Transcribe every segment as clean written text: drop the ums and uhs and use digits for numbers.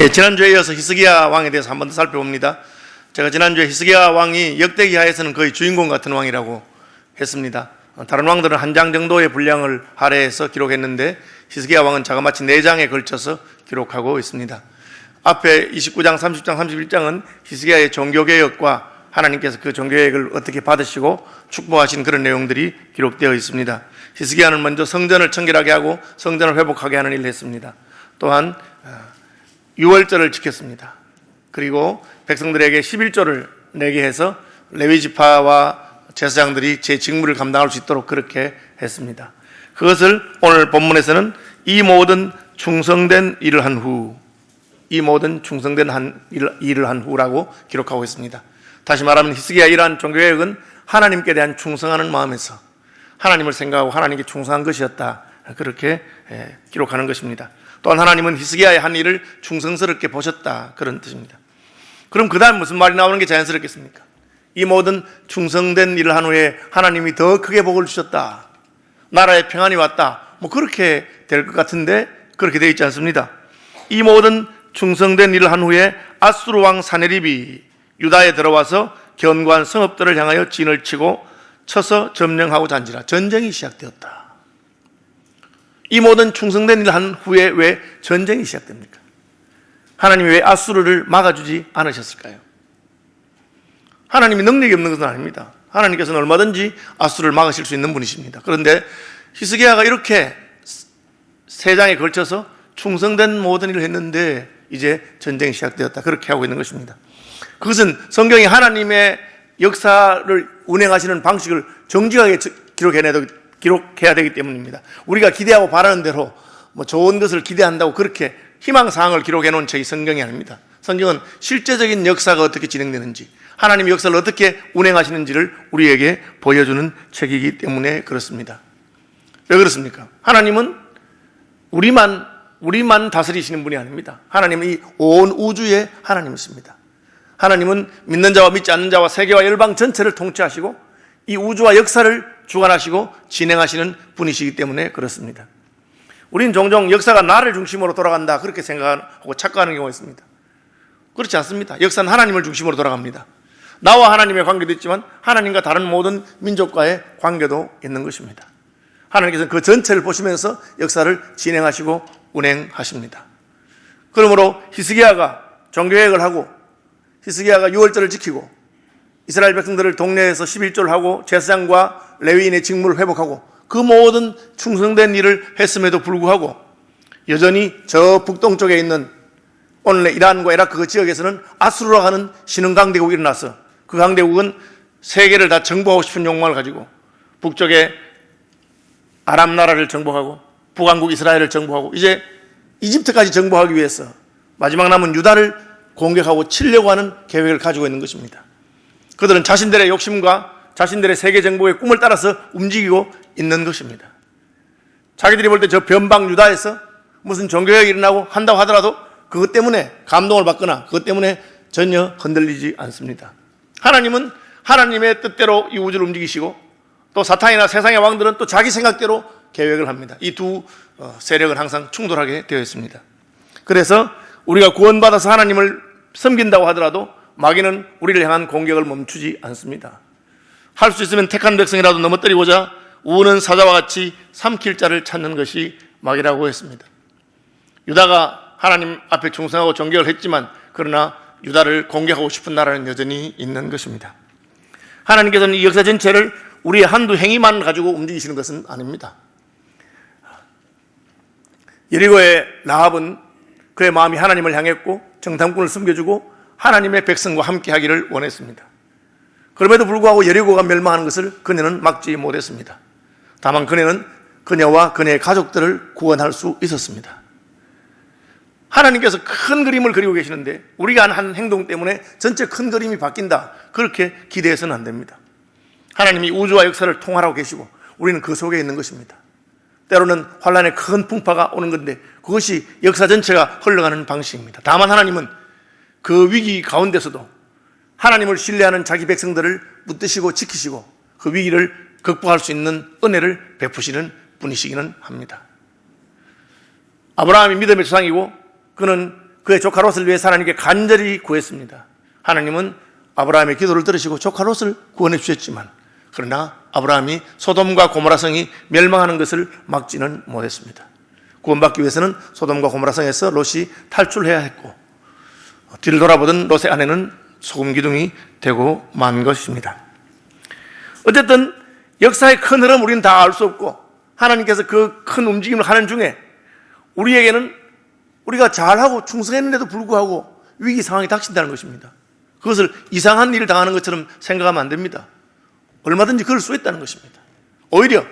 지난주에 이어서 히스기야 왕에 대해서 한 번 더 살펴봅니다. 제가 지난주에 히스기야 왕이 역대기하에서는 거의 주인공 같은 왕이라고 했습니다. 다른 왕들은 한 장 정도의 분량을 할애해서 기록했는데 히스기야 왕은 자그마치 4장에 걸쳐서 기록하고 있습니다. 앞에 29장, 30장, 31장은 히스기야의 종교개혁과 하나님께서 그 종교개혁을 어떻게 받으시고 축복하신 그런 내용들이 기록되어 있습니다. 히스기야는 먼저 성전을 청결하게 하고 성전을 회복하게 하는 일을 했습니다. 또한 유월절을 지켰습니다. 그리고 백성들에게 11조를 내게 해서 레위지파와 제사장들이 제 직무를 감당할 수 있도록 그렇게 했습니다. 그것을 오늘 본문에서는 이 모든 충성된 일을 한 후, 이 모든 충성된 일을 한 후라고 기록하고 있습니다. 다시 말하면 히스기야의 이러한 종교개혁은 하나님께 대한 충성하는 마음에서 하나님을 생각하고 하나님께 충성한 것이었다, 그렇게 기록하는 것입니다. 또한 하나님은 히스기야의 한 일을 충성스럽게 보셨다, 그런 뜻입니다. 그럼 그 다음 무슨 말이 나오는 게 자연스럽겠습니까? 이 모든 충성된 일을 한 후에 하나님이 더 크게 복을 주셨다, 나라에 평안이 왔다, 그렇게 될 것 같은데 그렇게 되어 있지 않습니다. 이 모든 충성된 일을 한 후에 아수르 왕 사네립이 유다에 들어와서 견고한 성읍들을 향하여 진을 치고 쳐서 점령하고 잔지라. 전쟁이 시작되었다. 이 모든 충성된 일을 한 후에 왜 전쟁이 시작됩니까? 하나님이 왜 아수르를 막아주지 않으셨을까요? 하나님이 능력이 없는 것은 아닙니다. 하나님께서는 얼마든지 아수르를 막으실 수 있는 분이십니다. 그런데 히스기야가 이렇게 3장에 걸쳐서 충성된 모든 일을 했는데 이제 전쟁이 시작되었다, 그렇게 하고 있는 것입니다. 그것은 성경이 하나님의 역사를 운행하시는 방식을 정직하게 기록해야 되기 때문입니다. 우리가 기대하고 바라는 대로 좋은 것을 기대한다고 그렇게 희망사항을 기록해 놓은 책이 성경이 아닙니다. 성경은 실제적인 역사가 어떻게 진행되는지, 하나님의 역사를 어떻게 운행하시는지를 우리에게 보여주는 책이기 때문에 그렇습니다. 왜 그렇습니까? 하나님은 우리만 다스리시는 분이 아닙니다. 하나님은 이 온 우주의 하나님이십니다. 하나님은 믿는 자와 믿지 않는 자와 세계와 열방 전체를 통치하시고 이 우주와 역사를 주관하시고 진행하시는 분이시기 때문에 그렇습니다. 우리는 종종 역사가 나를 중심으로 돌아간다, 그렇게 생각하고 착각하는 경우가 있습니다. 그렇지 않습니다. 역사는 하나님을 중심으로 돌아갑니다. 나와 하나님의 관계도 있지만 하나님과 다른 모든 민족과의 관계도 있는 것입니다. 하나님께서는 그 전체를 보시면서 역사를 진행하시고 운행하십니다. 그러므로 히스기야가 종교개혁을 하고 히스기야가 유월절을 지키고 이스라엘 백성들을 동네에서 11조를 하고 제사장과 레위인의 직무를 회복하고 그 모든 충성된 일을 했음에도 불구하고 여전히 저 북동쪽에 있는 오늘의 이란과 이라크 그 지역에서는 아수르라고 하는 신흥 강대국이 일어나서 그 강대국은 세계를 다 정복하고 싶은 욕망을 가지고 북쪽에 아람 나라를 정복하고 북왕국 이스라엘을 정복하고 이제 이집트까지 정복하기 위해서 마지막 남은 유다를 공격하고 치려고 하는 계획을 가지고 있는 것입니다. 그들은 자신들의 욕심과 자신들의 세계 정복의 꿈을 따라서 움직이고 있는 것입니다. 자기들이 볼 때 저 변방 유다에서 무슨 종교개혁이 일어나고 한다고 하더라도 그것 때문에 감동을 받거나 그것 때문에 전혀 흔들리지 않습니다. 하나님은 하나님의 뜻대로 이 우주를 움직이시고 또 사탄이나 세상의 왕들은 또 자기 생각대로 계획을 합니다. 이 두 세력은 항상 충돌하게 되어 있습니다. 그래서 우리가 구원받아서 하나님을 섬긴다고 하더라도 마귀는 우리를 향한 공격을 멈추지 않습니다. 할 수 있으면 택한 백성이라도 넘어뜨리고자 우는 사자와 같이 삼킬 자를 찾는 것이 마귀라고 했습니다. 유다가 하나님 앞에 충성하고 존경을 했지만 그러나 유다를 공격하고 싶은 나라는 여전히 있는 것입니다. 하나님께서는 이 역사 전체를 우리의 한두 행위만 가지고 움직이시는 것은 아닙니다. 여리고의 라합은 그의 마음이 하나님을 향했고 정탐꾼을 숨겨주고 하나님의 백성과 함께 하기를 원했습니다. 그럼에도 불구하고 여리고가 멸망하는 것을 그녀는 막지 못했습니다. 다만 그녀는 그녀와 그녀의 가족들을 구원할 수 있었습니다. 하나님께서 큰 그림을 그리고 계시는데 우리가 한 행동 때문에 전체 큰 그림이 바뀐다, 그렇게 기대해서는 안 됩니다. 하나님이 우주와 역사를 통할하고 계시고 우리는 그 속에 있는 것입니다. 때로는 환란의 큰 풍파가 오는 건데 그것이 역사 전체가 흘러가는 방식입니다. 다만 하나님은 그 위기 가운데서도 하나님을 신뢰하는 자기 백성들을 붙드시고 지키시고 그 위기를 극복할 수 있는 은혜를 베푸시는 분이시기는 합니다. 아브라함이 믿음의 조상이고 그는 그의 조카 롯을 위해서 하나님께 간절히 구했습니다. 하나님은 아브라함의 기도를 들으시고 조카 롯을 구원해 주셨지만, 그러나 아브라함이 소돔과 고모라 성이 멸망하는 것을 막지는 못했습니다. 구원받기 위해서는 소돔과 고모라 성에서 롯이 탈출해야 했고, 뒤를 돌아보던 롯의 아내는 소금 기둥이 되고 만 것입니다. 어쨌든 역사의 큰 흐름 우리는 다 알 수 없고, 하나님께서 그 큰 움직임을 하는 중에 우리에게는 우리가 잘하고 충성했는데도 불구하고 위기 상황이 닥친다는 것입니다. 그것을 이상한 일을 당하는 것처럼 생각하면 안 됩니다. 얼마든지 그럴 수 있다는 것입니다. 오히려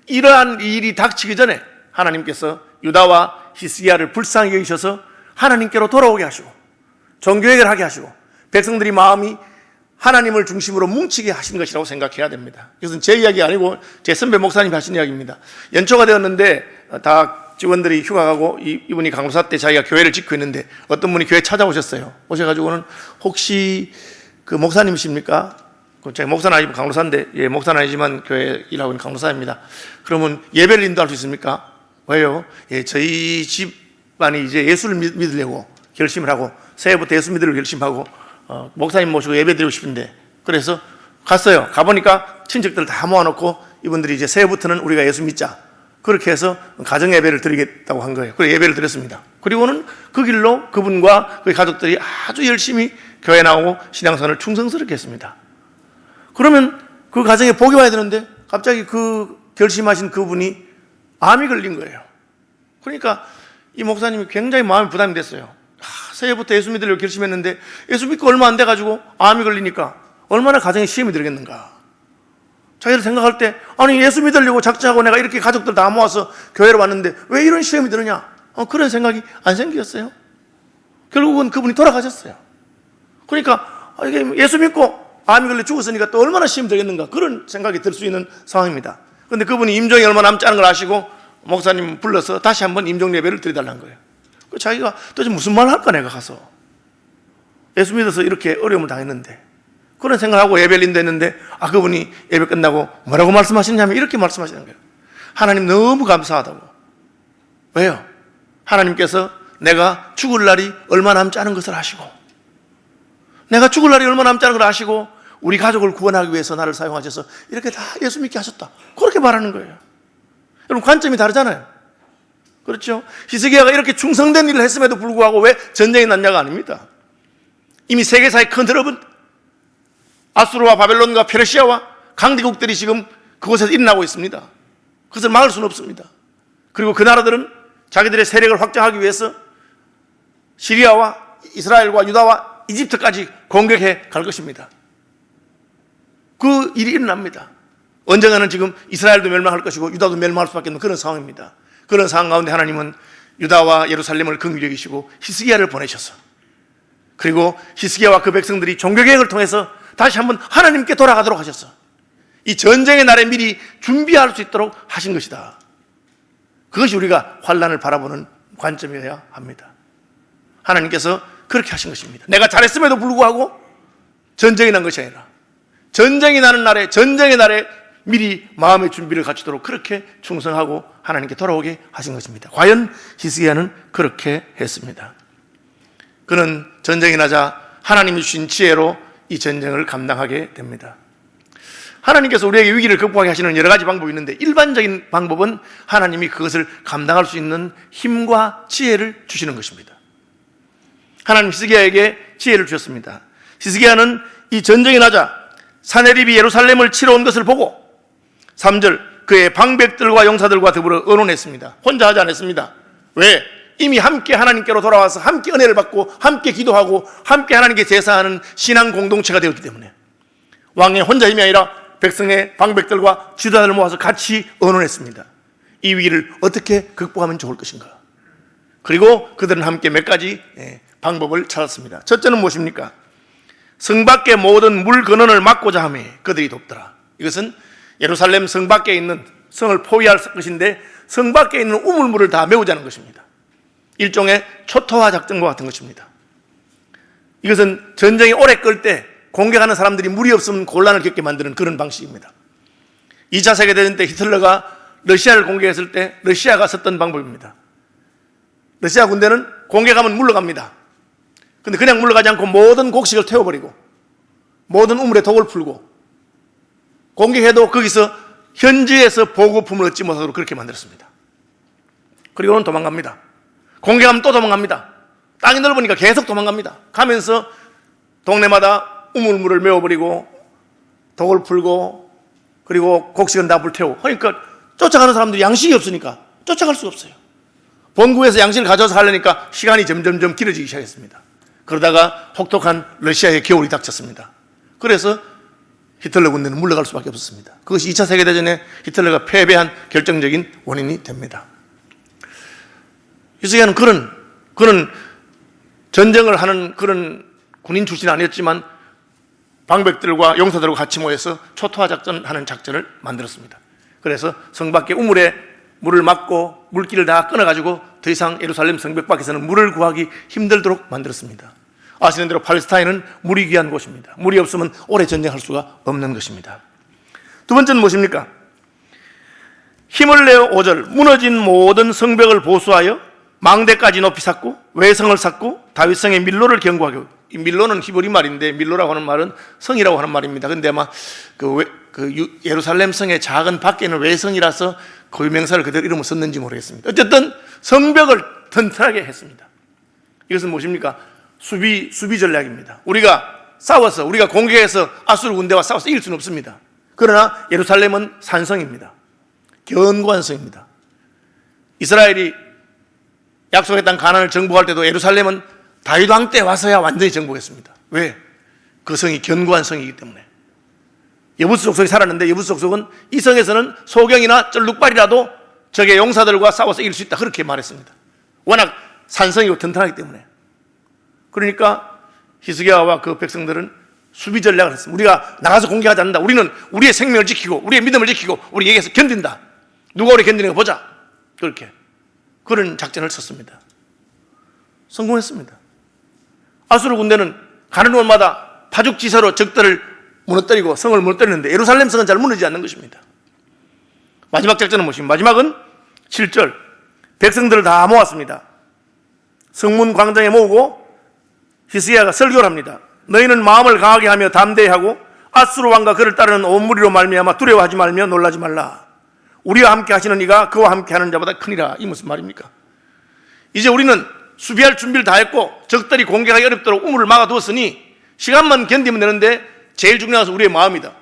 이러한 일이 닥치기 전에 하나님께서 유다와 히스기야를 불쌍히 여기셔서 하나님께로 돌아오게 하시고 종교회개를 하게 하시고 백성들이 마음이 하나님을 중심으로 뭉치게 하신 것이라고 생각해야 됩니다. 이것은 제 이야기 아니고 제 선배 목사님이 하신 이야기입니다. 연초가 되었는데 다 직원들이 휴가 가고 이분이 강로사 때 자기가 교회를 짓고 있는데 어떤 분이 교회 찾아오셨어요. 오셔가지고는 혹시 그 목사님이십니까? 제가 목사는 아니고 강로사인데, 예, 목사는 아니지만 교회 일하고 있는 강로사입니다. 그러면 예배를 인도할 수 있습니까? 왜요? 예, 저희 집안이 이제 예수를 믿으려고 결심을 하고 새해부터 예수 믿으려고 결심하고 목사님 모시고 예배 드리고 싶은데, 그래서 갔어요. 가보니까 친척들 다 모아놓고 이분들이 이제 새해부터는 우리가 예수 믿자, 그렇게 해서 가정 예배를 드리겠다고 한 거예요. 그래서 예배를 드렸습니다. 그리고는 그 길로 그분과 그의 가족들이 아주 열심히 교회 나오고 신앙생활을 충성스럽게 했습니다. 그러면 그 가정에 복이 와야 되는데 갑자기 그 결심하신 그분이 암이 걸린 거예요. 그러니까 이 목사님이 굉장히 마음이 부담이 됐어요. 새해부터 예수 믿으려고 결심했는데 예수 믿고 얼마 안 돼가지고 암이 걸리니까 얼마나 가정에 시험이 들겠는가. 자기를 생각할 때, 아니 예수 믿으려고 작정하고 내가 이렇게 가족들 다 모아서 교회로 왔는데 왜 이런 시험이 드느냐, 그런 생각이 안 생겼어요. 결국은 그분이 돌아가셨어요. 그러니까 이게 예수 믿고 암이 걸려 죽었으니까 또 얼마나 시험이 되겠는가, 그런 생각이 들 수 있는 상황입니다. 그런데 그분이 임종이 얼마 남지 않은 걸 아시고 목사님 불러서 다시 한번 임종 예배를 드려달라는 거예요. 자기가 도대체 무슨 말을 할까, 내가 가서 예수 믿어서 이렇게 어려움을 당했는데, 그런 생각하고 예배를 인도했는데 그분이 예배 끝나고 뭐라고 말씀하시냐면 이렇게 말씀하시는 거예요. 하나님 너무 감사하다고. 왜요? 하나님께서 내가 죽을 날이 얼마 남지 않은 것을 아시고, 내가 죽을 날이 얼마 남지 않은 걸 아시고 우리 가족을 구원하기 위해서 나를 사용하셔서 이렇게 다 예수 믿게 하셨다, 그렇게 말하는 거예요. 여러분, 관점이 다르잖아요. 그렇죠? 히스기야가 이렇게 충성된 일을 했음에도 불구하고 왜 전쟁이 났냐가 아닙니다. 이미 세계사의 큰 트러블, 아수르와 바벨론과 페르시아와 강대국들이 지금 그곳에서 일어나고 있습니다. 그것을 막을 수는 없습니다. 그리고 그 나라들은 자기들의 세력을 확장하기 위해서 시리아와 이스라엘과 유다와 이집트까지 공격해 갈 것입니다. 그 일이 일어납니다. 언젠가는 지금 이스라엘도 멸망할 것이고 유다도 멸망할 수밖에 없는 그런 상황입니다. 그런 상황 가운데 하나님은 유다와 예루살렘을 긍휼히 여기시고 히스기야를 보내셔서, 그리고 히스기야와 그 백성들이 종교개혁을 통해서 다시 한번 하나님께 돌아가도록 하셨어. 이 전쟁의 날에 미리 준비할 수 있도록 하신 것이다. 그것이 우리가 환난을 바라보는 관점이어야 합니다. 하나님께서 그렇게 하신 것입니다. 내가 잘했음에도 불구하고 전쟁이 난 것이 아니라 전쟁이 나는 날에, 전쟁의 날에 미리 마음의 준비를 갖추도록 그렇게 충성하고 하나님께 돌아오게 하신 것입니다. 과연 히스기야는 그렇게 했습니다. 그는 전쟁이 나자 하나님이 주신 지혜로 이 전쟁을 감당하게 됩니다. 하나님께서 우리에게 위기를 극복하게 하시는 여러 가지 방법이 있는데, 일반적인 방법은 하나님이 그것을 감당할 수 있는 힘과 지혜를 주시는 것입니다. 하나님 히스기야에게 지혜를 주셨습니다. 히스기야는 이 전쟁이 나자 사네립이 예루살렘을 치러 온 것을 보고 3절, 그의 방백들과 용사들과 더불어 의논했습니다. 혼자 하지 않았습니다. 왜? 이미 함께 하나님께로 돌아와서 함께 은혜를 받고 함께 기도하고 함께 하나님께 제사하는 신앙 공동체가 되었기 때문에 왕의 혼자 힘이 아니라 백성의 방백들과 지도자를 모아서 같이 의논했습니다. 이 위기를 어떻게 극복하면 좋을 것인가. 그리고 그들은 함께 몇 가지 방법을 찾았습니다. 첫째는 무엇입니까? 성 밖의 모든 물 근원을 막고자 하며 그들이 돕더라. 이것은 예루살렘 성 밖에 있는, 성을 포위할 것인데 성 밖에 있는 우물물을 다 메우자는 것입니다. 일종의 초토화 작전과 같은 것입니다. 이것은 전쟁이 오래 끌 때 공격하는 사람들이 물이 없으면 곤란을 겪게 만드는 그런 방식입니다. 2차 세계대전 때 히틀러가 러시아를 공격했을 때 러시아가 썼던 방법입니다. 러시아 군대는 공격하면 물러갑니다. 근데 그냥 물러가지 않고 모든 곡식을 태워버리고 모든 우물에 독을 풀고 공격해도 거기서 현지에서 보급품을 얻지 못하도록 그렇게 만들었습니다. 그리고는 도망갑니다. 공격하면 또 도망갑니다. 땅이 넓으니까 계속 도망갑니다. 가면서 동네마다 우물물을 메워버리고 독을 풀고 그리고 곡식은 다 불태우고 그러니까 쫓아가는 사람들이 양식이 없으니까 쫓아갈 수가 없어요. 본국에서 양식을 가져와서 하려니까 시간이 점점점 길어지기 시작했습니다. 그러다가 혹독한 러시아의 겨울이 닥쳤습니다. 그래서 히틀러 군대는 물러갈 수밖에 없었습니다. 그것이 2차 세계대전에 히틀러가 패배한 결정적인 원인이 됩니다. 히스기야는 그런 전쟁을 하는 그런 군인 출신은 아니었지만 방백들과 용사들과 같이 모여서 초토화 작전하는 작전을 만들었습니다. 그래서 성 밖에 우물에 물을 막고 물길을 다 끊어가지고 더 이상 예루살렘 성벽 밖에서는 물을 구하기 힘들도록 만들었습니다. 아시는 대로 팔레스타인은 물이 귀한 곳입니다. 물이 없으면 오래 전쟁할 수가 없는 것입니다. 두 번째는 무엇입니까? 힘을 내어 5절 무너진 모든 성벽을 보수하여 망대까지 높이 쌓고 외성을 쌓고 다윗성의 밀로를 견고하게. 이 밀로는 히브리 말인데 밀로라고 하는 말은 성이라고 하는 말입니다. 그런데 아마 예루살렘 성의 작은 밖에는 외성이라서 고유명사를 그대로 이름을 썼는지 모르겠습니다. 어쨌든 성벽을 튼튼하게 했습니다. 이것은 무엇입니까? 수비 전략입니다. 우리가 공격해서 아수르 군대와 싸워서 이길 수는 없습니다. 그러나 예루살렘은 산성입니다. 견고한 성입니다. 이스라엘이 약속의 땅 가나안을 정복할 때도 예루살렘은 다윗 왕 때 와서야 완전히 정복했습니다. 왜? 그 성이 견고한 성이기 때문에. 여부스 족속이 살았는데 여부스 족속은 이 성에서는 소경이나 쩔룩발이라도 적의 용사들과 싸워서 이길 수 있다 그렇게 말했습니다. 워낙 산성이고 튼튼하기 때문에. 그러니까 히스기야와 그 백성들은 수비 전략을 했습니다. 우리가 나가서 공격하지 않는다. 우리는 우리의 생명을 지키고 우리의 믿음을 지키고 우리 얘기해서 견딘다. 누가 우리 견디는 거 보자. 그렇게 그런 작전을 썼습니다. 성공했습니다. 아수르 군대는 가는 곳마다 파죽지세로 적들을 무너뜨리고 성을 무너뜨리는데 예루살렘 성은 잘 무너지지 않는 것입니다. 마지막 작전은 무엇입니까? 마지막은 7절 백성들을 다 모았습니다. 성문 광장에 모으고 히스기야가 설교를 합니다. 너희는 마음을 강하게 하며 담대히 하고 아수르 왕과 그를 따르는 온 무리로 말미암아 두려워하지 말며 놀라지 말라. 우리와 함께 하시는 이가 그와 함께 하는 자보다 크니라. 이 무슨 말입니까? 이제 우리는 수비할 준비를 다 했고 적들이 공격하기 어렵도록 우물을 막아두었으니 시간만 견디면 되는데 제일 중요한 것은 우리의 마음이다.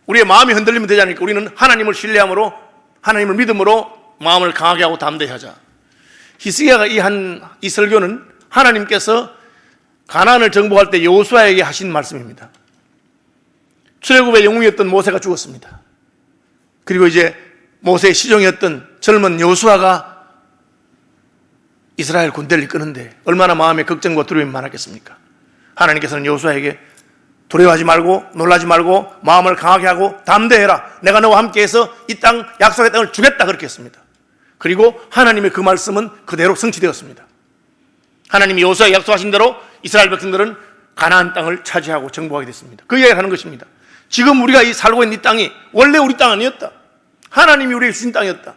우리의 마음이 흔들리면 되지 않으니까 우리는 하나님을 신뢰함으로 하나님을 믿음으로 마음을 강하게 하고 담대히 하자. 히스기야가 이 설교는 하나님께서 가나안을 정복할 때 여호수아에게 하신 말씀입니다. 출애굽의 영웅이었던 모세가 죽었습니다. 그리고 이제 모세의 시종이었던 젊은 여호수아가 이스라엘 군대를 이끄는데 얼마나 마음에 걱정과 두려움이 많았겠습니까? 하나님께서는 여호수아에게 두려워하지 말고 놀라지 말고 마음을 강하게 하고 담대해라. 내가 너와 함께해서 이 땅 약속의 땅을 주겠다 그렇게 했습니다. 그리고 하나님의 그 말씀은 그대로 성취되었습니다. 하나님이 여호수아에게 약속하신 대로 이스라엘 백성들은 가나안 땅을 차지하고 정복하게 됐습니다. 그 이야기를 하는 것입니다. 지금 우리가 살고 있는 이 땅이 원래 우리 땅 아니었다. 하나님이 우리에게 주신 땅이었다.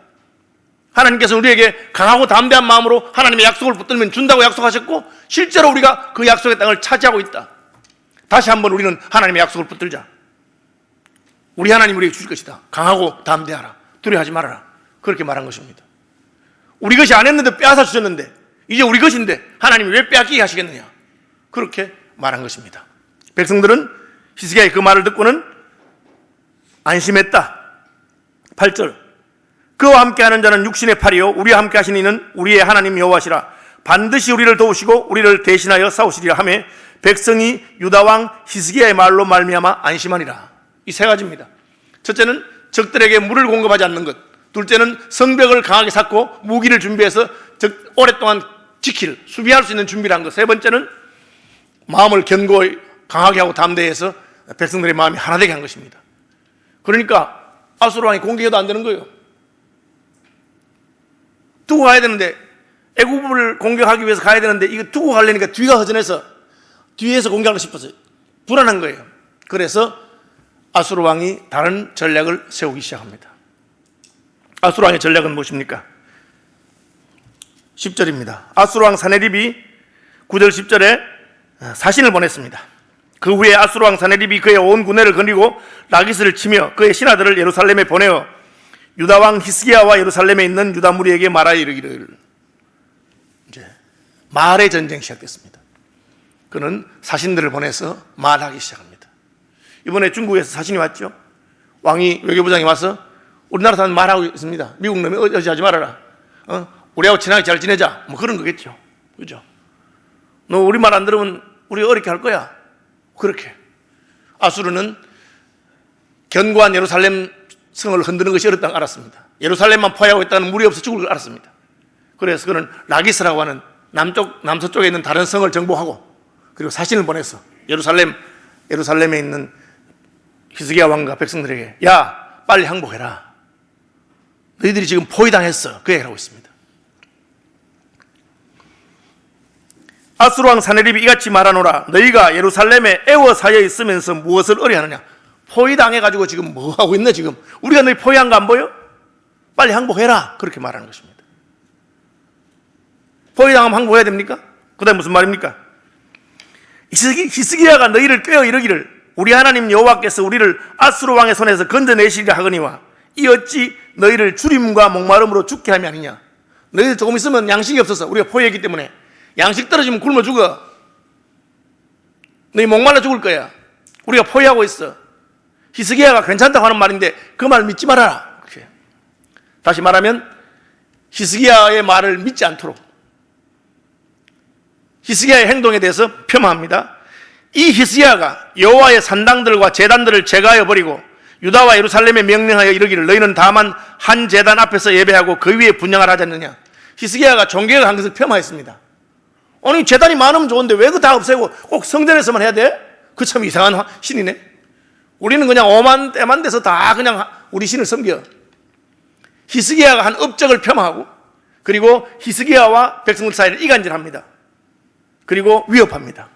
하나님께서 우리에게 강하고 담대한 마음으로 하나님의 약속을 붙들면 준다고 약속하셨고 실제로 우리가 그 약속의 땅을 차지하고 있다. 다시 한번 우리는 하나님의 약속을 붙들자. 우리 하나님 우리에게 주실 것이다. 강하고 담대하라. 두려워하지 말아라. 그렇게 말한 것입니다. 우리 것이 아니었는데 빼앗아 주셨는데 이제 우리 것인데 하나님이 왜 빼앗기게 하시겠느냐. 그렇게 말한 것입니다. 백성들은 히스기야의 그 말을 듣고는 안심했다. 8절 그와 함께하는 자는 육신의 팔이요 우리와 함께 하신 이는 우리의 하나님 여호와시라. 반드시 우리를 도우시고 우리를 대신하여 싸우시리라 하며 백성이 유다왕 히스기야의 말로 말미암아 안심하니라. 이 세 가지입니다. 첫째는 적들에게 물을 공급하지 않는 것. 둘째는 성벽을 강하게 쌓고 무기를 준비해서 오랫동안 수비할 수 있는 준비를 한 것. 세 번째는 마음을 견고히 강하게 하고 담대해서 백성들의 마음이 하나 되게 한 것입니다. 그러니까 아수르 왕이 공격해도 안 되는 거예요. 두고 가야 되는데 애굽을 공격하기 위해서 가야 되는데 이거 두고 가려니까 뒤가 허전해서 뒤에서 공격하고 싶어서 불안한 거예요. 그래서 아수르 왕이 다른 전략을 세우기 시작합니다. 아수르 왕의 전략은 무엇입니까? 10절입니다. 아수르 왕 사네립이 9절 10절에 사신을 보냈습니다. 그 후에 아수르 왕 사네립이 그의 온 군대를 거느리고 라기스를 치며 그의 신하들을 예루살렘에 보내어 유다 왕 히스기야와 예루살렘에 있는 유다 무리에게 말하여 이르기를, 이제 말의 전쟁이 시작됐습니다. 그는 사신들을 보내서 말하기 시작합니다. 이번에 중국에서 사신이 왔죠. 왕이, 외교부장이 와서 우리나라 사람 말하고 있습니다. 미국 놈이 어지하지 말아라. 우리하고 친하게 잘 지내자. 뭐 그런 거겠죠. 그죠? 너 우리 말 안 들으면 우리 어렵게 할 거야. 그렇게. 아수르는 견고한 예루살렘 성을 흔드는 것이 어렵다는 걸 알았습니다. 예루살렘만 포위하고 있다는 무리 없어 죽을 걸 알았습니다. 그래서 그는 라기스라고 하는 남서쪽에 있는 다른 성을 정복하고 그리고 사신을 보내서 예루살렘에 있는 히스기야 왕과 백성들에게, 야, 빨리 항복해라. 너희들이 지금 포위당했어. 그 얘기를 하고 있습니다. 아수르 왕 사네립이 이같이 말하노라. 너희가 예루살렘에 애워사여 있으면서 무엇을 의뢰하느냐. 포위당해가지고 지금 뭐 하고 있네 지금. 우리가 너희 포위한 거 안 보여? 빨리 항복해라. 그렇게 말하는 것입니다. 포위당하면 항복해야 됩니까? 그 다음에 무슨 말입니까? 히스기야가 너희를 꾀어 이르기를, 우리 하나님 여호와께서 우리를 아수르 왕의 손에서 건져내시리라 하거니와 이 어찌 너희를 주림과 목마름으로 죽게 함이 아니냐. 너희들 조금 있으면 양식이 없어서, 우리가 포위했기 때문에 양식 떨어지면 굶어 죽어. 너희 목말라 죽을 거야. 우리가 포위하고 있어. 히스기야가 괜찮다고 하는 말인데 그 말 믿지 말아라. 그렇게. 다시 말하면 히스기야의 말을 믿지 않도록, 히스기야의 행동에 대해서 폄하합니다. 이 히스기야가 여호와의 산당들과 제단들을 제거하여 버리고 유다와 예루살렘에 명령하여 이르기를, 너희는 다만 한 제단 앞에서 예배하고 그 위에 분향을 하지 않느냐. 히스기야가 종교를 한 것을 폄하했습니다. 아니, 제단이 많으면 좋은데 왜 그거 다 없애고 꼭 성전에서만 해야 돼? 그 참 이상한 신이네. 우리는 그냥 오만 때만 돼서 다 그냥 우리 신을 섬겨. 히스기야가 한 업적을 폄하하고 그리고 히스기야와 백성들 사이를 이간질합니다. 그리고 위협합니다.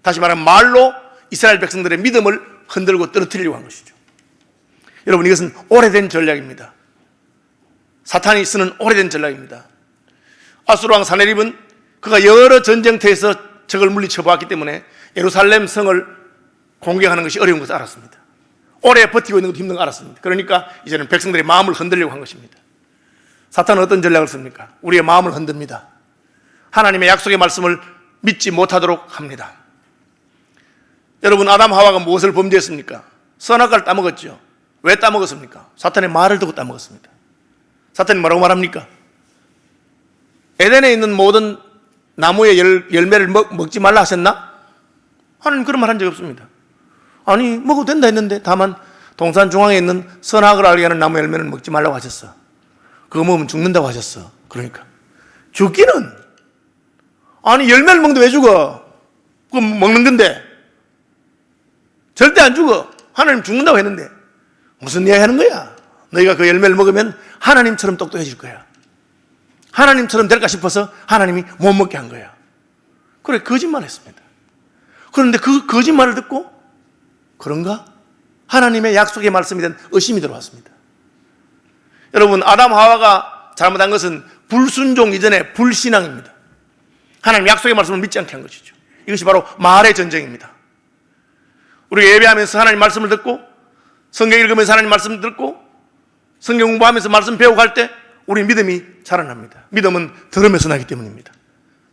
다시 말하면 말로 이스라엘 백성들의 믿음을 흔들고 떨어뜨리려고 한 것이죠. 여러분, 이것은 오래된 전략입니다. 사탄이 쓰는 오래된 전략입니다. 아수르 왕 사네립은 그가 여러 전쟁터에서 적을 물리쳐 보았기 때문에 예루살렘 성을 공격하는 것이 어려운 것을 알았습니다. 오래 버티고 있는 것도 힘든 걸 알았습니다. 그러니까 이제는 백성들의 마음을 흔들려고 한 것입니다. 사탄은 어떤 전략을 씁니까? 우리의 마음을 흔듭니다. 하나님의 약속의 말씀을 믿지 못하도록 합니다. 여러분, 아담 하와가 무엇을 범죄했습니까? 선악과를 따먹었죠. 왜 따먹었습니까? 사탄의 말을 듣고 따먹었습니다. 사탄이 뭐라고 말합니까? 에덴에 있는 모든 나무의 열매를 먹지 말라 하셨나? 하나님 그런 말 한 적이 없습니다. 아니, 먹어도 된다 했는데 다만 동산 중앙에 있는 선악을 알게 하는 나무 열매는 먹지 말라고 하셨어. 그거 먹으면 죽는다고 하셨어. 그러니까 죽기는, 아니 열매를 먹는데 왜 죽어? 그거 먹는 건데 절대 안 죽어. 하나님 죽는다고 했는데 무슨 이야기 하는 거야? 너희가 그 열매를 먹으면 하나님처럼 똑똑해질 거야. 하나님처럼 될까 싶어서 하나님이 못 먹게 한 거야. 그래, 거짓말 했습니다. 그런데 그 거짓말을 듣고 그런가? 하나님의 약속의 말씀에 대한 의심이 들어왔습니다. 여러분, 아담 하와가 잘못한 것은 불순종 이전에 불신앙입니다. 하나님 약속의 말씀을 믿지 않게 한 것이죠. 이것이 바로 말의 전쟁입니다. 우리가 예배하면서 하나님 말씀을 듣고 성경 읽으면서 하나님 말씀을 듣고 성경 공부하면서 말씀 배워갈 때 우리 믿음이 자라납니다. 믿음은 들으면서 나기 때문입니다.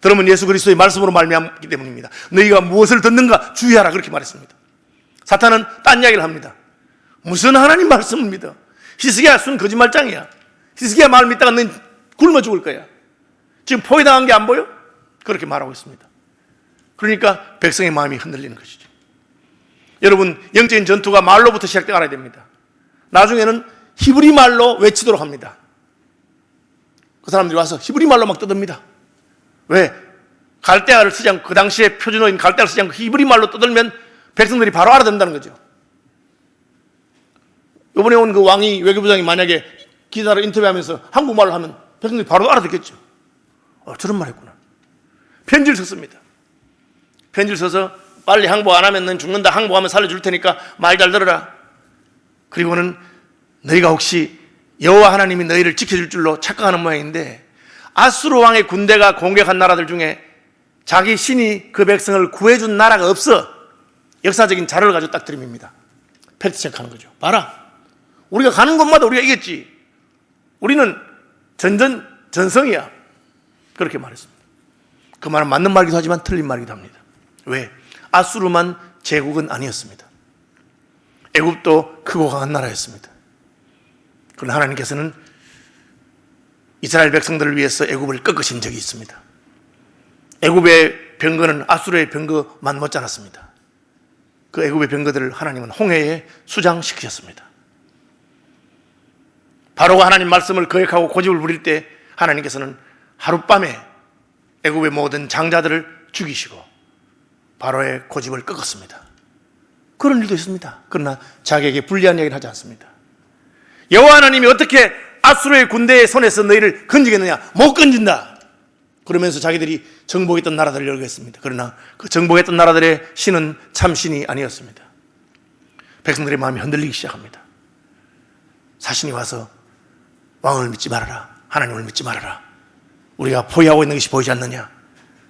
들으면 예수 그리스도의 말씀으로 말미암기 때문입니다. 너희가 무엇을 듣는가 주의하라, 그렇게 말했습니다. 사탄은 딴 이야기를 합니다. 무슨 하나님 말씀을 믿어? 히스기야 순 거짓말장이야. 히스기야 말 믿다가 너는 굶어 죽을 거야. 지금 포위당한 게 안 보여? 그렇게 말하고 있습니다. 그러니까 백성의 마음이 흔들리는 것이죠. 여러분, 영적인 전투가 말로부터 시작되어 알아야 됩니다. 나중에는 히브리 말로 외치도록 합니다. 그 사람들이 와서 히브리 말로 막 떠듭니다. 왜? 갈대아를 쓰지 않고, 그 당시에 표준어인 갈대아를 쓰지 않고 히브리 말로 떠들면 백성들이 바로 알아듣는다는 거죠. 이번에 온 그 왕이, 외교부장이 만약에 기자를 인터뷰하면서 한국말을 하면 백성들이 바로 알아듣겠죠. 저런 말 했구나. 편지를 썼습니다. 편지를 써서 빨리 항복 안 하면 넌 죽는다. 항복하면 살려줄 테니까 말 잘 들어라. 그리고는 너희가 혹시 여호와 하나님이 너희를 지켜줄 줄로 착각하는 모양인데, 아수르 왕의 군대가 공격한 나라들 중에 자기 신이 그 백성을 구해준 나라가 없어. 역사적인 자료를 가지고 딱 들이밉니다. 팩트 체크하는 거죠. 봐라, 우리가 가는 곳마다 우리가 이겼지. 우리는 전성이야. 그렇게 말했습니다. 그 말은 맞는 말이기도 하지만 틀린 말이기도 합니다. 왜? 아수르만 제국은 아니었습니다. 애굽도 크고 강한 나라였습니다. 그러나 하나님께서는 이스라엘 백성들을 위해서 애굽을 꺾으신 적이 있습니다. 애굽의 병거는 아수르의 병거만 못지 않았습니다. 그 애굽의 병거들을 하나님은 홍해에 수장시키셨습니다. 바로가 하나님 말씀을 거역하고 고집을 부릴 때 하나님께서는 하룻밤에 애굽의 모든 장자들을 죽이시고 바로의 고집을 꺾었습니다. 그런 일도 있습니다. 그러나 자기에게 불리한 이야기는 하지 않습니다. 여호와 하나님이 어떻게 아수르의 군대의 손에서 너희를 건지겠느냐? 못 건진다. 그러면서 자기들이 정복했던 나라들을 열겠습니다. 그러나 그 정복했던 나라들의 신은 참 신이 아니었습니다. 백성들의 마음이 흔들리기 시작합니다. 사신이 와서 왕을 믿지 말아라, 하나님을 믿지 말아라. 우리가 포위하고 있는 것이 보이지 않느냐?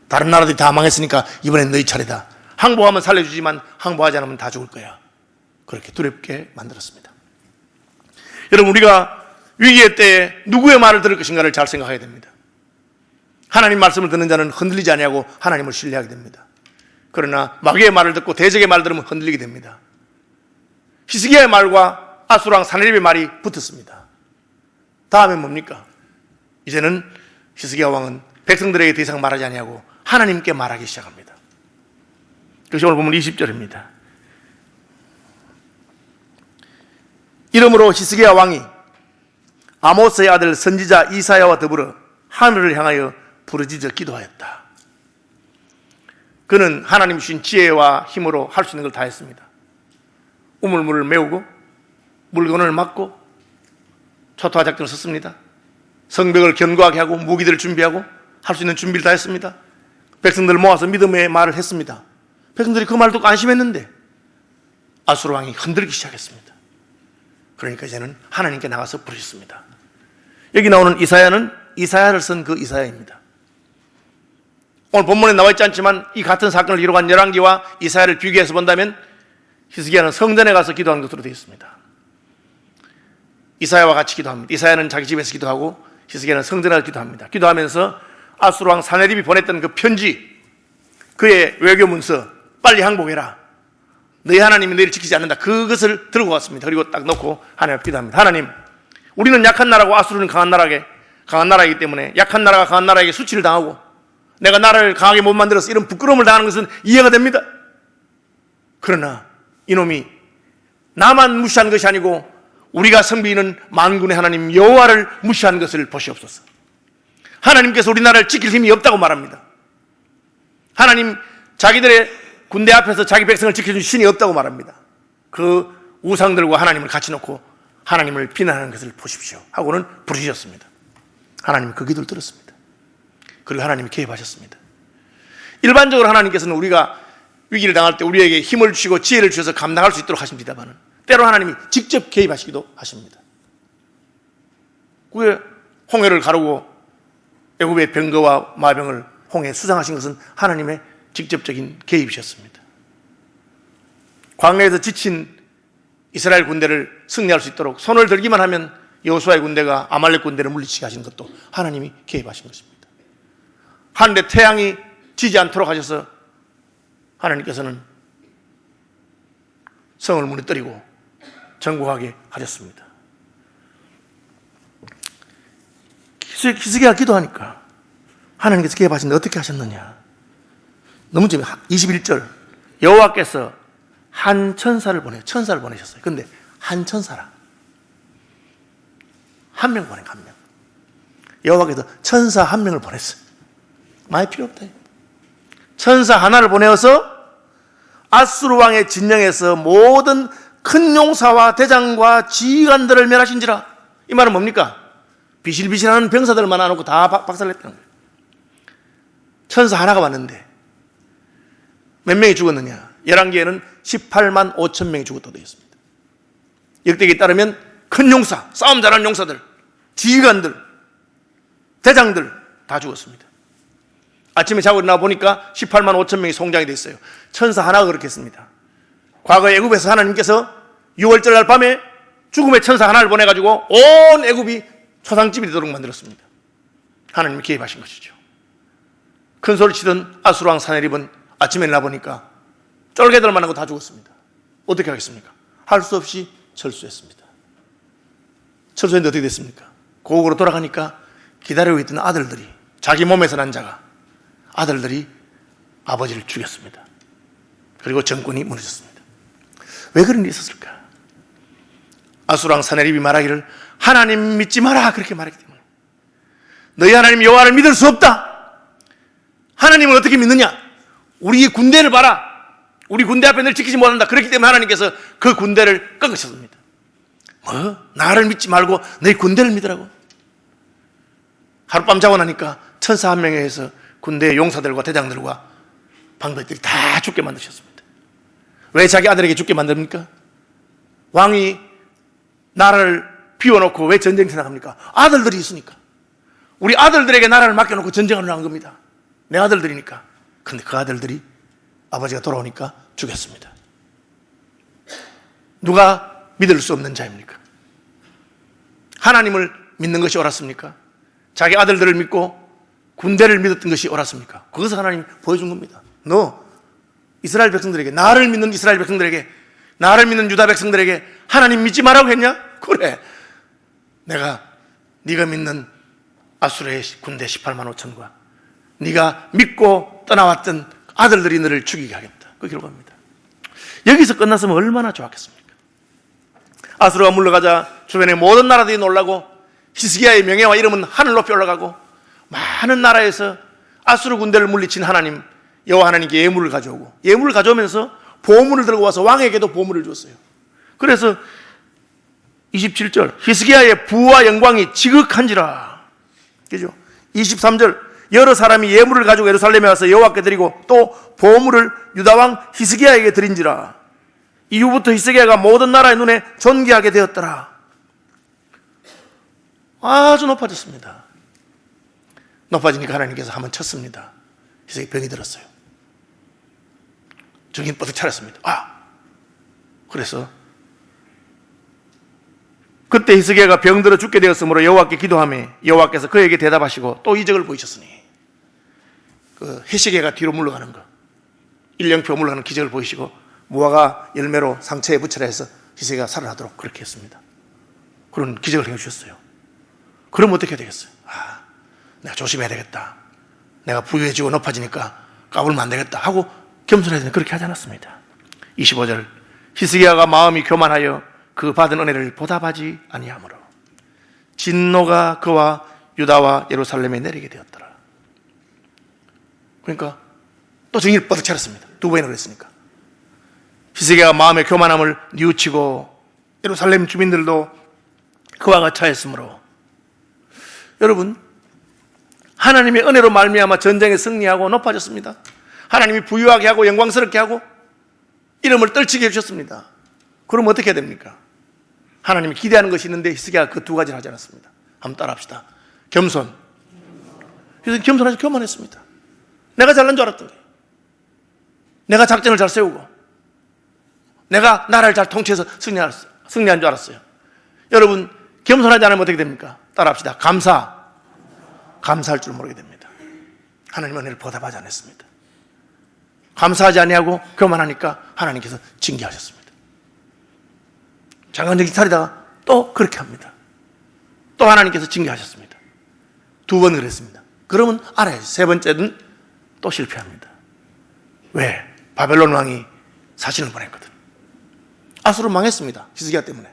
다른 나라들이 다 망했으니까 이번엔 너희 차례다. 항복하면 살려주지만 항복하지 않으면 다 죽을 거야. 그렇게 두렵게 만들었습니다. 여러분, 우리가 위기의 때에 누구의 말을 들을 것인가를 잘 생각해야 됩니다. 하나님 말씀을 듣는 자는 흔들리지 아니하고 하나님을 신뢰하게 됩니다. 그러나 마귀의 말을 듣고 대적의 말을 들으면 흔들리게 됩니다. 히스기야의 말과 아수르 왕 사네립의 말이 붙었습니다. 다음엔 뭡니까? 이제는 히스기야 왕은 백성들에게 더 이상 말하지 아니하고 하나님께 말하기 시작합니다. 그래서 오늘 보면 20절입니다. 이러므로 히스기야 왕이 아모스의 아들 선지자 이사야와 더불어 하늘을 향하여 부르짖어 기도하였다. 그는 하나님 주신 지혜와 힘으로 할 수 있는 걸 다 했습니다. 우물물을 메우고 물건을 막고 초토화 작전을 썼습니다. 성벽을 견고하게 하고 무기들을 준비하고 할 수 있는 준비를 다 했습니다. 백성들을 모아서 믿음의 말을 했습니다. 백성들이 그 말을 듣고 안심했는데 아수르 왕이 흔들기 시작했습니다. 그러니까 이제는 하나님께 나가서 부르셨습니다. 여기 나오는 이사야는 이사야를 쓴 그 이사야입니다. 오늘 본문에 나와 있지 않지만 이 같은 사건을 기록한 열왕기와 이사야를 비교해서 본다면 히스기야는 성전에 가서 기도한 것으로 되어 있습니다. 이사야와 같이 기도합니다. 이사야는 자기 집에서 기도하고 히스기야는 성전에 가서 기도합니다. 기도하면서 아수르 왕 사네립이 보냈던 그 편지, 그의 외교 문서, 빨리 항복해라, 너희 하나님이 너희를 지키지 않는다, 그것을 들고 왔습니다. 그리고 딱 놓고 하나님 앞에 기도합니다. 하나님, 우리는 약한 나라고 아수르는 강한 나라이기 때문에 약한 나라가 강한 나라에게 수치를 당하고 내가 나라를 강하게 못 만들어서 이런 부끄러움을 당하는 것은 이해가 됩니다. 그러나 이놈이 나만 무시한 것이 아니고 우리가 섬기는 만군의 하나님 여호와를 무시한 것을 보시옵소서. 하나님께서 우리나라를 지킬 힘이 없다고 말합니다. 하나님, 자기들의 군대 앞에서 자기 백성을 지켜준 신이 없다고 말합니다. 그 우상들과 하나님을 같이 놓고 하나님을 비난하는 것을 보십시오 하고는 부르셨습니다. 하나님은 그 기도를 들었습니다. 그리고 하나님이 개입하셨습니다. 일반적으로 하나님께서는 우리가 위기를 당할 때 우리에게 힘을 주시고 지혜를 주셔서 감당할 수 있도록 하십니다만 때로 하나님이 직접 개입하시기도 하십니다. 그게 홍해를 가르고 애굽의 병거와 마병을 홍해에 수장하신 것은 하나님의 직접적인 개입이셨습니다. 광야에서 지친 이스라엘 군대를 승리할 수 있도록 손을 들기만 하면 여호수아의 군대가 아말렉 군대를 물리치게 하신 것도 하나님이 개입하신 것입니다. 하늘에 태양이 지지 않도록 하셔서 하나님께서는 성을 무너뜨리고 정복하게 하셨습니다. 히스기야가 기도하니까 하나님께서 개입하시는데 어떻게 하셨느냐? 너무 재미있어요. 21절, 여호와께서 한 천사를 보내셨어요. 근데 한 천사라, 한 명 보낸, 한 명. 여호와께서 천사 한 명을 보냈어요. 많이 필요 없다. 천사 하나를 보내어서 아수르 왕의 진영에서 모든 큰 용사와 대장과 지휘관들을 멸하신지라. 이 말은 뭡니까? 비실비실하는 병사들을 만나놓고 다 박살냈다는 거예요. 천사 하나가 왔는데 몇 명이 죽었느냐? 열왕기에는 18만 5천 명이 죽었다고 되어 있습니다. 역대기에 따르면 큰 용사, 싸움 잘하는 용사들, 지휘관들, 대장들 다 죽었습니다. 아침에 자고 일어나 보니까 18만 5천 명이 송장이 됐어요. 천사 하나가 그렇게 했습니다. 과거 애굽에서 하나님께서 6월절 날 밤에 죽음의 천사 하나를 보내가지고 온 애굽이 초상집이 되도록 만들었습니다. 하나님이 개입하신 것이죠. 큰 소리 치던 아수르 왕 사네립은 아침에 일어나 보니까 쫄개들 만나고 다 죽었습니다. 어떻게 하겠습니까? 할 수 없이 철수했습니다. 철수했는데 어떻게 됐습니까? 고국으로 돌아가니까 기다리고 있던 아들들이, 자기 몸에서 난 자가, 아들들이 아버지를 죽였습니다. 그리고 정권이 무너졌습니다. 왜 그런 일이 있었을까? 아수르 왕 사네립이 말하기를 하나님 믿지 마라 그렇게 말했기 때문에, 너희 하나님 여호와를 믿을 수 없다. 하나님을 어떻게 믿느냐? 우리 군대를 봐라. 우리 군대 앞에 늘 지키지 못한다. 그렇기 때문에 하나님께서 그 군대를 꺾으셨습니다. 뭐? 나를 믿지 말고 너희 군대를 믿으라고? 하룻밤 자고 나니까 천사 한 명에 의해서 군대의 용사들과 대장들과 방백들이 다 죽게 만드셨습니다. 왜 자기 아들에게 죽게 만듭니까? 왕이 나라를 비워놓고 왜 전쟁터 나갑니까? 아들들이 있으니까. 우리 아들들에게 나라를 맡겨놓고 전쟁을 나간 겁니다. 내 아들들이니까. 근데 그 아들들이 아버지가 돌아오니까 죽였습니다. 누가 믿을 수 없는 자입니까? 하나님을 믿는 것이 옳았습니까? 자기 아들들을 믿고 군대를 믿었던 것이 옳았습니까? 그것을 하나님이 보여준 겁니다. 너 이스라엘 백성들에게, 나를 믿는 이스라엘 백성들에게, 나를 믿는 유다 백성들에게 하나님 믿지 말라고 했냐? 그래, 내가 네가 믿는 아수르의 군대 18만 5천과 네가 믿고 떠나왔던 아들들이 너를 죽이게 하겠다. 그 결과입니다. 여기서 끝났으면 얼마나 좋았겠습니까? 아수르가 물러가자 주변의 모든 나라들이 놀라고 히스기야의 명예와 이름은 하늘 높이 올라가고 많은 나라에서 아수르 군대를 물리친 하나님, 여호와 하나님께 예물을 가져오고, 예물을 가져오면서 보물을 들고 와서 왕에게도 보물을 줬어요. 그래서 27절 히스기야의 부와 영광이 지극한지라. 그죠? 23절 여러 사람이 예물을 가지고 예루살렘에 와서 여호와께 드리고 또 보물을 유다왕 히스기야에게 드린지라. 이후부터 히스기야가 모든 나라의 눈에 존귀하게 되었더라. 아주 높아졌습니다. 높아지니까 하나님께서 한번 쳤습니다. 히스기야 병이 들었어요. 정신 뻗어 차렸습니다. 그래서 그때 히스기야가 병들어 죽게 되었으므로 여호와께 기도하며 여호와께서 그에게 대답하시고 또 이적을 보이셨으니, 그 해시계가 뒤로 물러가는 거, 일령표 물러가는 기적을 보이시고 무화과 열매로 상처에 붙여라 해서 히스기야가 살아나도록 그렇게 했습니다. 그런 기적을 해주셨어요. 그럼 어떻게 해야 되겠어요? 내가 조심해야 되겠다. 내가 부유해지고 높아지니까 까불면 안 되겠다 하고 겸손해야 되는데 그렇게 하지 않았습니다. 25절 히스기야가 마음이 교만하여 그 받은 은혜를 보답하지 아니하므로 진노가 그와 유다와 예루살렘에 내리게 되었더라. 그러니까 또 정신을 뻗어 차렸습니다. 두 번이나 그랬으니까. 히스기야가 마음의 교만함을 뉘우치고 예루살렘 주민들도 그와 같이 하였으므로, 여러분, 하나님의 은혜로 말미암아 전쟁에 승리하고 높아졌습니다. 하나님이 부유하게 하고 영광스럽게 하고 이름을 떨치게 해주셨습니다. 그럼 어떻게 해야 됩니까? 하나님이 기대하는 것이 있는데 히스기야가 그 두 가지를 하지 않았습니다. 한번 따라합시다. 겸손. 그래서 겸손하지 교만했습니다. 내가 잘난 줄 알았던 거예요. 내가 작전을 잘 세우고 내가 나라를 잘 통치해서 승리한 줄 알았어요. 여러분, 겸손하지 않으면 어떻게 됩니까? 따라합시다. 감사할 줄 모르게 됩니다. 하나님 은혜를 보답하지 않았습니다. 감사하지 아니하고 교만하니까 하나님께서 징계하셨습니다. 장관적인 살이다가 또 그렇게 합니다. 또 하나님께서 징계하셨습니다. 두 번 그랬습니다. 그러면 알아야지. 세 번째는 또 실패합니다. 왜? 바벨론 왕이 사신을 보냈거든. 아수르 망했습니다. 히스기야 때문에.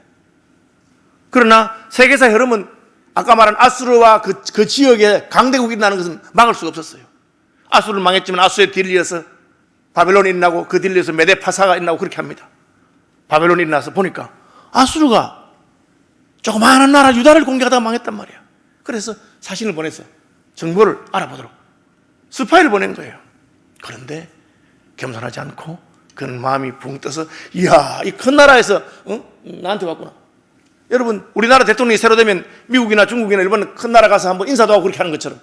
그러나 세계사 흐름은 아까 말한 아수르와 그 지역에 강대국이 일어나는 것은 막을 수가 없었어요. 아수르는 망했지만 아수르의 뒤를 이어서 바벨론이 일어나고 그 뒤를 이어서 메데파사가 일어나고 그렇게 합니다. 바벨론이 일어나서 보니까 아수르가 조그마한 나라 유다를 공격하다가 망했단 말이야. 그래서 사신을 보내서 정보를 알아보도록 스파이를 보낸 거예요. 그런데 겸손하지 않고 그는 마음이 붕 떠서, 이야, 이 큰 나라에서 나한테 왔구나. 여러분, 우리나라 대통령이 새로 되면 미국이나 중국이나 일본 큰 나라 가서 한번 인사도 하고 그렇게 하는 것처럼,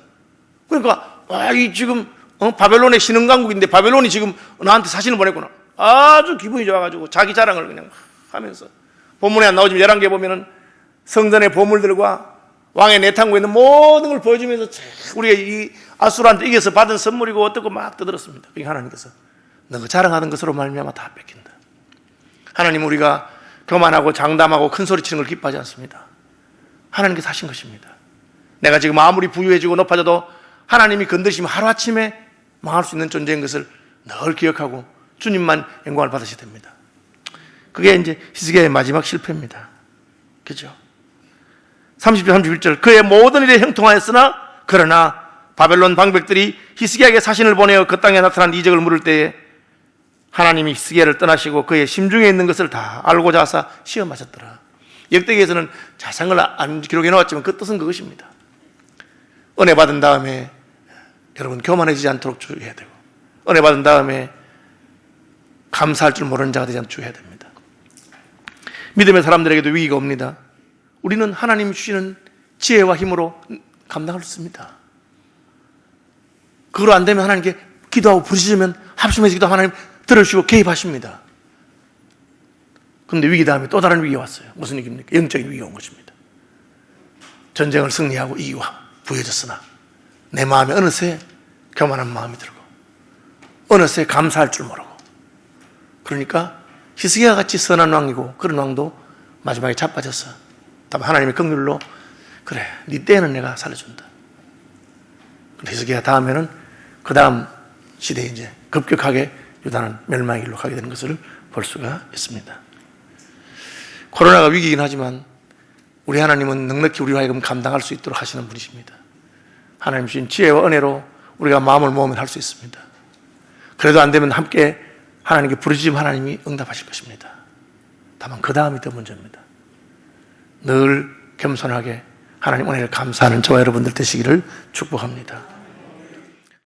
그러니까 이 지금 바벨론의 신흥강국인데 바벨론이 지금 나한테 사신을 보냈구나. 아주 기분이 좋아가지고 자기 자랑을 그냥 하면서, 본문에 안 나오지만 11개 보면은 성전의 보물들과 왕의 내탕구에 있는 모든 걸 보여주면서 우리가 이 아수르한테 이겨서 받은 선물이고 어떻고 막 떠들었습니다. 그러니까 하나님께서 너가 자랑하던 것으로 말미암아 다 뺏긴다. 하나님은 우리가 교만하고 장담하고 큰 소리 치는 걸 기뻐하지 않습니다. 하나님께서 하신 것입니다. 내가 지금 아무리 부유해지고 높아져도 하나님이 건드시면 하루아침에 망할 수 있는 존재인 것을 늘 기억하고 주님만 영광을 받으셔야 됩니다. 그게 이제 히스기야의 마지막 실패입니다. 그죠? 30절 31절, 그의 모든 일에 형통하였으나 그러나 바벨론 방백들이 히스기야에게 사신을 보내어 그 땅에 나타난 이적을 물을 때에 하나님이 히스기야를 떠나시고 그의 심중에 있는 것을 다 알고자 하사 시험하셨더라. 역대기에서는 자상을 안 기록해 놓았지만 그 뜻은 그것입니다. 은혜 받은 다음에 여러분 교만해지지 않도록 주의해야 되고, 은혜 받은 다음에 감사할 줄 모르는 자가 되지 않도록 주의해야 됩니다. 믿음의 사람들에게도 위기가 옵니다. 우리는 하나님이 주시는 지혜와 힘으로 감당할 수 있습니다. 그걸 안 되면 하나님께 기도하고 부르시면 합심해서 기도하면 하나님 들어주시고 개입하십니다. 그런데 위기 다음에 또 다른 위기가 왔어요. 무슨 위기입니까? 영적인 위기가 온 것입니다. 전쟁을 승리하고 이기고 부여졌으나 내 마음에 어느새 교만한 마음이 들고 어느새 감사할 줄 모르고, 그러니까 히스기야 같이 선한 왕이고 그런 왕도 마지막에 자빠졌어. 다만 하나님의 긍휼로 그래 네 때는 내가 살려준다. 히스기야 다음에는 그 다음 시대에 이제 급격하게 유다는 멸망의 길로 가게 되는 것을 볼 수가 있습니다. 코로나가 위기이긴 하지만 우리 하나님은 넉넉히 우리와 하여금 감당할 수 있도록 하시는 분이십니다. 하나님 주신 지혜와 은혜로 우리가 마음을 모으면 할 수 있습니다. 그래도 안 되면 함께 하나님께 부르짖으면 하나님이 응답하실 것입니다. 다만 그 다음이 더 문제입니다. 늘 겸손하게 하나님 은혜를 감사하는 저와 여러분들 되시기를 축복합니다.